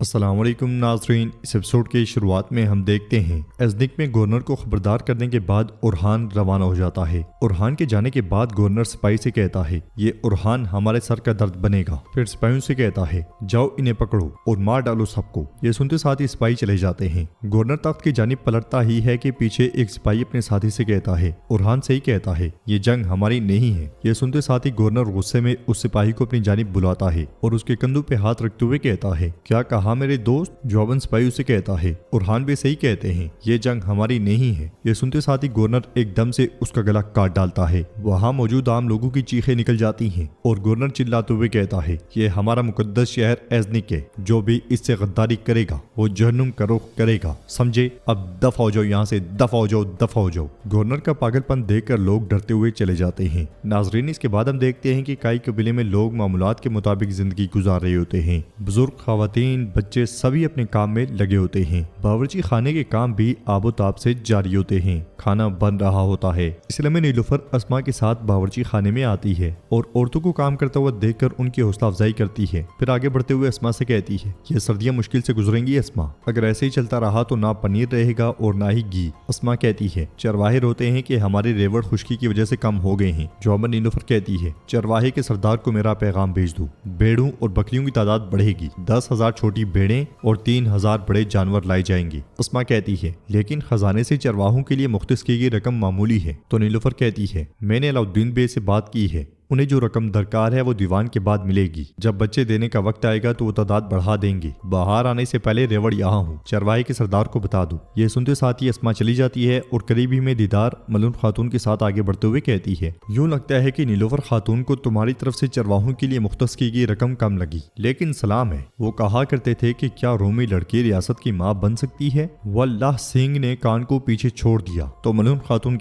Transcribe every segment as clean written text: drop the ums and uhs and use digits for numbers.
السلام علیکم ناظرین، اس ایپیسوڈ کی شروعات میں ہم دیکھتے ہیں ایزنک میں گورنر کو خبردار کرنے کے بعد اورحان روانہ ہو جاتا ہے۔ اورحان کے جانے کے بعد گورنر سپاہی سے کہتا ہے یہ اورحان ہمارے سر کا درد بنے گا۔ پھر سپاہیوں سے کہتا ہے جاؤ انہیں پکڑو اور مار ڈالو سب کو۔ یہ سنتے ساتھ ہی سپاہی چلے جاتے ہیں۔ گورنر تخت کی جانب پلٹتا ہی ہے کہ پیچھے ایک سپاہی اپنے ساتھی سے کہتا ہے اورحان سے ہی کہتا ہے یہ جنگ ہماری نہیں ہے۔ یہ سنتے ساتھ ہی گورنر غصے میں اس سپاہی کو اپنی جانب بلاتا ہے اور اس کے کندھوں پہ ہاتھ رکھتے ہوئے کہتا ہے کیا کہا میرے دوست؟ جواباً سپاہی اسے کہتا ہے اورحان بھی صحیح کہتے ہیں، یہ جنگ ہماری نہیں ہے۔ یہ سنتے ساتھ ہی گورنر ایک دم سے اس کا گلا کاٹ ڈالتا ہے۔ وہاں موجود عام لوگوں کی چیخیں نکل جاتی ہیں اور گورنر چلاتے ہوئے کہتا ہے یہ ہمارا مقدس شہر ایزنک ہے، جو بھی اس سے غداری کرے گا وہ جہنم کا رخ کرے گا، سمجھے؟ اب دفع ہو جاؤ یہاں سے، دفع ہو جاؤ، دفع ہو جاؤ۔ گورنر کا پاگل پن دیکھ کر لوگ ڈرتے ہوئے چلے جاتے ہیں۔ ناظرین، اس کے بعد ہم دیکھتے ہیں کہ کائی قبیلے میں لوگ معمولات کے مطابق زندگی گزار رہے ہوتے ہیں۔ بزرگ، خواتین، بچے سبھی اپنے کام میں لگے ہوتے ہیں۔ باورچی خانے کے کام بھی آب و تاب سے جاری ہوتے ہیں۔ کھانا بن رہا ہوتا ہے۔ اس لیے نیلوفر اسما کے ساتھ باورچی خانے میں آتی ہے اور عورتوں کو کام کرتا ہوا دیکھ کر ان کی حوصلہ افزائی کرتی ہے۔ پھر آگے بڑھتے ہوئے اسما سے کہتی ہے یہ سردیاں مشکل سے گزریں گی اسما، اگر ایسے ہی چلتا رہا تو نہ پنیر رہے گا اور نہ ہی گھی۔ اسما کہتی ہے چرواہے روتے ہیں کہ ہمارے ریوڑ خشکی کی وجہ سے کم ہو گئے ہیں۔ جواباً نیلوفر کہتی ہے چرواہے کے سردار کو میرا پیغام بھیج دو، بھیڑوں اور بکریوں کی تعداد بڑھے گی، 10,000 چھوٹی بھیڑیں اور 3,000 بڑے جانور لائے جائیں گے۔ اسما کہتی ہے لیکن خزانے سے چرواہوں کے لیے مختص کی گئی رقم معمولی ہے۔ تو نیلوفر کہتی ہے میں نے علاؤالدین بے سے بات کی ہے، انہیں جو رقم درکار ہے وہ دیوان کے بعد ملے گی۔ جب بچے دینے کا وقت آئے گا تو وہ تعداد بڑھا دیں گے۔ باہر آنے سے پہلے ریوڑ یہاں ہوں، چرواہے کے سردار کو بتا دو۔ یہ سنتے ساتھ ہی اسما چلی جاتی ہے اور قریب ہی میں دیدار ملون خاتون کے ساتھ آگے بڑھتے ہوئے کہتی ہے یوں لگتا ہے کہ نیلوفر خاتون کو تمہاری طرف سے چرواہوں کے لیے مختص کی گئی رقم کم لگی، لیکن سلام ہے، وہ کہا کرتے تھے کہ کیا رومی لڑکی ریاست کی ماں بن سکتی ہے؟ واللہ سنگھ نے کان کو پیچھے چھوڑ دیا۔ تو ملون خاتون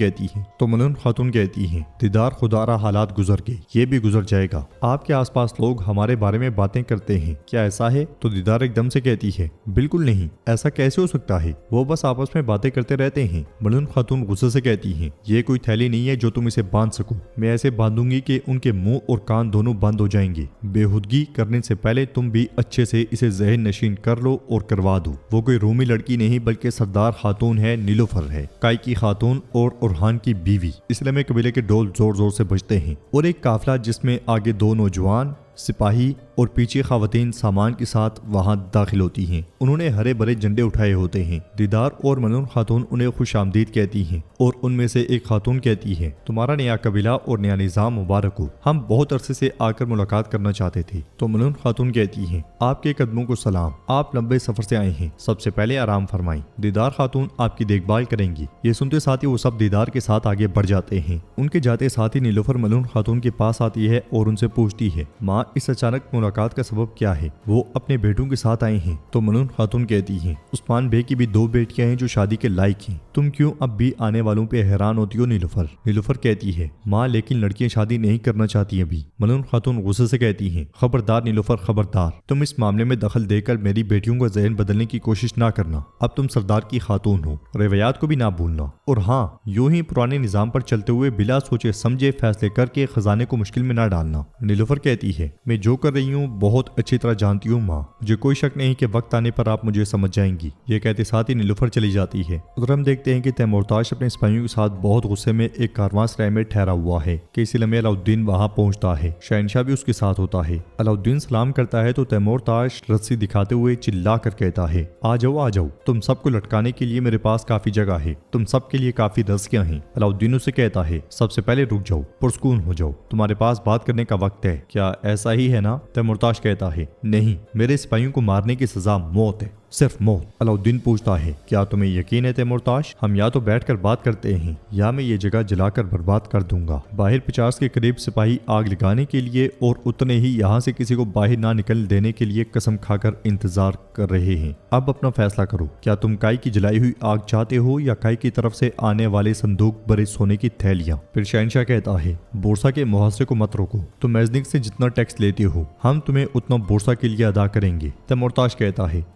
کہتی ہیں دیدار خدارا حالات گزر گئے، یہ بھی گزر جائے گا۔ آپ کے آس پاس لوگ ہمارے بارے میں باتیں کرتے ہیں، کیا ایسا ہے؟ تو دیدار ایک دم سے کہتی ہے بالکل نہیں، ایسا کیسے ہو سکتا ہے، وہ بس آپس میں باتیں کرتے رہتے ہیں۔ ملون خاتون غصے سے کہتی ہیں یہ کوئی تھیلی نہیں ہے جو تم اسے باندھ سکو، میں ایسے باندھوں گی کہ ان کے منہ اور کان دونوں بند ہو جائیں گے۔ بےہودگی کرنے سے پہلے تم بھی اچھے سے اسے ذہن نشین کر لو اور کروا دو۔ وہ کوئی رومی لڑکی نہیں بلکہ سردار خاتون ہے، نیلوفر ہے، کائی کی خاتون اور اورحان کی بیوی۔ اسلامی قبیلے کے ڈول زور زور سے بجتے ہیں اور ایک قافلہ جس میں آگے 2 نوجوان سپاہی اور پیچھے خواتین سامان کے ساتھ وہاں داخل ہوتی ہیں۔ انہوں نے ہرے بھرے جھنڈے اٹھائے ہوتے ہیں۔ دیدار اور ملون خاتون انہیں خوش آمدید کہتی ہیں اور ان میں سے ایک خاتون کہتی ہے تمہارا نیا قبیلہ اور نیا نظام مبارک ہو، ہم بہت عرصے سے آ کر ملاقات کرنا چاہتے تھے۔ تو ملون خاتون کہتی ہیں آپ کے قدموں کو سلام، آپ لمبے سفر سے آئے ہیں، سب سے پہلے آرام فرمائیں، دیدار خاتون آپ کی دیکھ بھال کریں گی۔ یہ سنتے ساتھ ہی وہ سب دیدار کے ساتھ آگے بڑھ جاتے ہیں۔ ان کے جاتے ساتھ ہی نیلوفر ملون خاتون کے پاس آتی ہے اور ان سے پوچھتی ہے ماں اس اچانک ملاقات کا سبب کیا ہے؟ وہ اپنے بیٹوں کے ساتھ آئے ہیں۔ تو ملون خاتون کہتی ہیں عثمان بے کی بھی 2 بیٹیاں ہیں جو شادی کے لائق ہیں، تم کیوں اب بھی آنے والوں پہ حیران ہوتی ہو نیلوفر؟ نیلوفر کہتی ہے ماں لیکن لڑکیاں شادی نہیں کرنا چاہتی ابھی۔ ملون خاتون غصے سے کہتی ہیں خبردار نیلوفر، خبردار، تم اس معاملے میں دخل دے کر میری بیٹیوں کا ذہن بدلنے کی کوشش نہ کرنا، اب تم سردار کی خاتون ہو، روایات کو بھی نہ بھولنا، اور ہاں یوں ہی پرانے نظام پر چلتے ہوئے بلا سوچے سمجھے فیصلے کر کے خزانے کو مشکل میں نہ ڈالنا۔ نیلوفر کہتی ہے میں جو کر رہی ہوں بہت اچھی طرح جانتی ہوں ماں، مجھے کوئی شک نہیں کہ وقت آنے پر آپ مجھے سمجھ جائیں گی۔ یہ کہتے ساتھ ہی نیلوفر چلی جاتی ہے۔ ادھر ہم دیکھتے ہیں کہ تیمورتاش اپنے سپاہیوں کے ساتھ بہت غصے میں ایک کارواں سرائے میں ٹھہرا ہوا ہے کہ اسی لمحے علاؤالدین وہاں پہنچتا ہے۔ شہنشاہ بھی اس کے ساتھ ہوتا ہے۔ علاؤالدین سلام کرتا ہے تو تیمورتاش رسی دکھاتے ہوئے چلا کر کہتا ہے آ جاؤ آ جاؤ، تم سب کو لٹکانے کے لیے میرے پاس کافی جگہ ہے، تم سب کے لیے کافی رسیاں ہیں۔ علاؤالدین اسے کہتا ہے سب سے پہلے رک جاؤ، پرسکون ہو جاؤ، تمہارے پاس بات کرنے کا وقت ہے، کیا ایسا ہی ہے نا؟ تیمورتاش کہتا ہے نہیں، میرے سپاہیوں کو مارنے کی سزا موت ہے، صرف موت۔ علاؤالدین پوچھتا ہے کیا تمہیں یقین ہے تیمورتاش؟ ہم یا تو بیٹھ کر بات کرتے ہیں یا میں یہ جگہ جلا کر برباد کر دوں گا۔ باہر 50 کے قریب سپاہی آگ لگانے کے لیے اور اتنے ہی یہاں سے کسی کو باہر نہ نکل دینے کے لیے قسم کھا کر انتظار کر رہے ہیں۔ اب اپنا فیصلہ کرو، کیا تم کائی کی جلائی ہوئی آگ چاہتے ہو یا کائی کی طرف سے آنے والے صندوق بھرے سونے کی تھیلیاں؟ پھر شہنشاہ کہتا ہے بورسا کے محاصرے کو مت روکو، تم ایزنک سے جتنا ٹیکس لیتے ہو ہم تمہیں اتنا بورسا کے لیے ادا کریں گے۔ تیمورتاش کہتا ہے